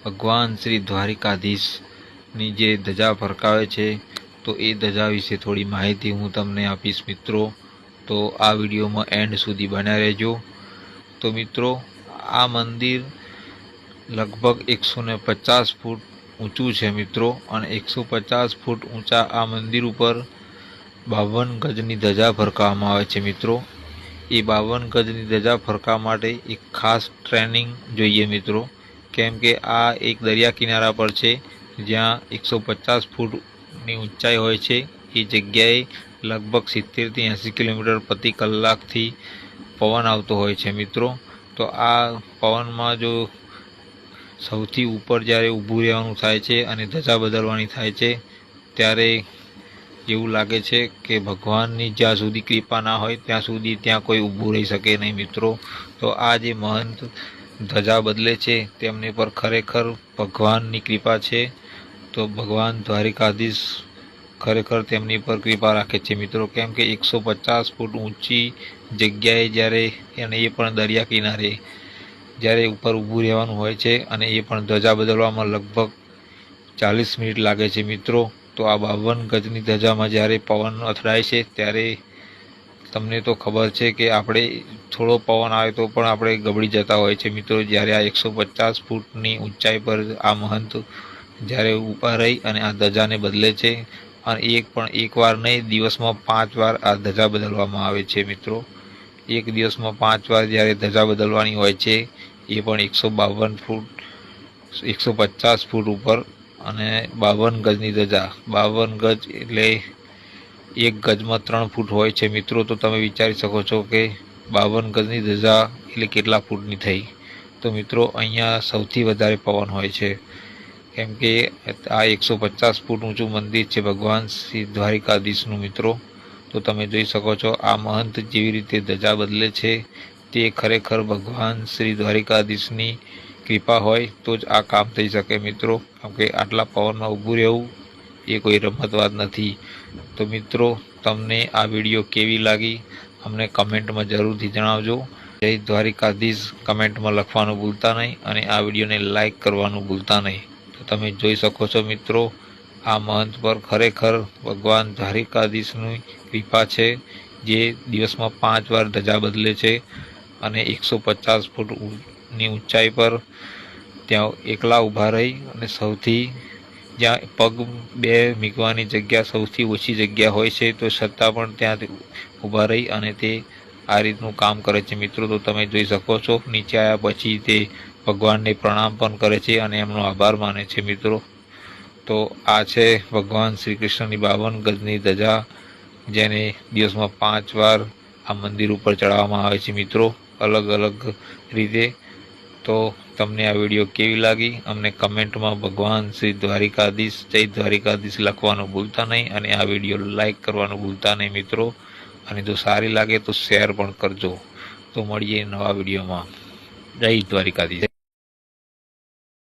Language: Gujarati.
ભગવાન શ્રી દ્વારિકાધીશની જે ધજા ફરકાવે છે તો એ ધજા વિશે થોડી માહિતી હું તમને આપીશ મિત્રો। તો આ વિડીયોમાં એન્ડ સુધી બન્યા રહેજો। તો મિત્રો, આ મંદિર લગભગ 150 ફૂટ ઊંચું છે મિત્રો, અને 150 ફૂટ ઊંચા આ મંદિર ઉપર 52 ગજની ધજા ફરકાવવામાં આવે છે મિત્રો। એ 52 ગજની ધજા ફરકાવવા માટે એક ખાસ ટ્રેનિંગ જોઈએ મિત્રો, કેમ કે આ એક દરિયા કિનારા પર છે જ્યાં 150 ફૂટની ઊંચાઈ હોય છે। એ જગ્યાએ લગભગ 70થી 80 કિલોમીટર પ્રતિ કલાકથી પવન આવતો હોય છે મિત્રો। તો આ પવનમાં જો સૌથી ઉપર જ્યારે ઊભું રહેવાનું થાય છે અને ધજા બદલવાની થાય છે ત્યારે એવું લાગે છે કે ભગવાનની જ્યાં સુધી કૃપા ના હોય ત્યાં સુધી ત્યાં કોઈ ઊભું રહી શકે નહીં મિત્રો। તો આ જે મહંત ધજા બદલે છે તેમની પર ખરેખર ભગવાનની કૃપા છે। તો ભગવાન દ્વારિકાધીશ ખરેખર તેમની પર કૃપા રાખે છે મિત્રો, કેમ કે 150 ફૂટ ઊંચી જગ્યાએ જ્યારે, અને એ પણ દરિયા કિનારે જ્યારે ઉપર ઊભું રહેવાનું હોય છે, અને એ પણ ધજા બદલવામાં લગભગ 40 મિનિટ લાગે છે મિત્રો। તો આ 52 ગજની ધજામાં જ્યારે પવન અથડાય છે ત્યારે તમને તો ખબર છે કે આપણે થોડો પવન આવે તો પણ આપણે ગબડી જતા હોય છે મિત્રો। જ્યારે આ 150 ફૂટની ઊંચાઈ પર આ મહંત જ્યારે ઊભા રહી અને આ ધજાને બદલે છે, અને એક વાર નહીં, દિવસમાં 5 વાર આ ધજા બદલવામાં આવે છે મિત્રો। એક દિવસમાં 5 વાર જ્યારે ધજા બદલવાની હોય છે, એ પણ 152 ફૂટ 150 ફૂટ ઉપર, અને 52 ગજની ધજા। 52 ગજ એટલે એક ગજમાં 3 ફૂટ હોય છે મિત્રો। તો તમે વિચારી શકો છો કે 52 ગજની ધજા એટલે કેટલા ફૂટની થઈ। તો મિત્રો, અહીંયા સૌથી વધારે પવન હોય છે, કેમ કે આ 150 ફૂટ ઊંચું મંદિર છે ભગવાન શ્રી દ્વારિકાધીશનું મિત્રો। તો તમે જોઈ શકો છો આ મહંત જેવી રીતે ધજા બદલે છે તે ખરેખર ભગવાન શ્રી દ્વારિકાધીશની કૃપા હોય તો જ આ કામ થઈ શકે મિત્રો, કેમ કે આટલા પવનમાં ઊભું રહેવું એ કોઈ રમત વાત નથી। તો મિત્રો, તમને આ વિડીયો કેવી લાગી અમને કમેન્ટમાં જરૂરથી જણાવજો। જય દ્વારિકાધીશ કમેન્ટમાં લખવાનું ભૂલતા નહીં, અને આ વિડીયોને લાઈક કરવાનું ભૂલતા નહીં। તો તમે જોઈ શકો છો મિત્રો, આ મહંત પર ખરેખર ભગવાન દ્વારિકાધીશની કૃપા છે, જે દિવસમાં 5 વાર ધજા બદલે છે, અને 150 ફૂટની ઊંચાઈ પર ત્યાં એકલા ઊભા રહી, અને સૌથી જ્યાં પગ બે મૂકવાની જગ્યા સૌથી ઓછી જગ્યા હોય છે તો છતાં પણ ત્યાં ઊભા રહી અને તે આ રીતનું કામ કરે છે મિત્રો। તો તમે જોઈ શકો છો નીચે આવ્યા પછી તે ભગવાનને પ્રણામ પણ કરે છે અને એમનો આભાર માને છે મિત્રો। તો આ છે ભગવાન શ્રી કૃષ્ણની 52 ગજની ધજા, જેને દિવસમાં 5 વાર આ મંદિર ઉપર ચડાવવામાં આવે છે મિત્રો, અલગ અલગ રીતે। તો તમને આ વિડીયો કેવી લાગી અમને કમેન્ટમાં ભગવાન શ્રી દ્વારિકાધીશ જય દ્વારિકાધીશ લખવાનું ભૂલતા નહીં, અને આ વિડીયો લાઈક કરવાનું ભૂલતા નહીં મિત્રો। અને જો સારી લાગે તો શેર પણ કરજો। તો મળીએ નવા વિડીયોમાં। જય દ્વારિકાધીશ।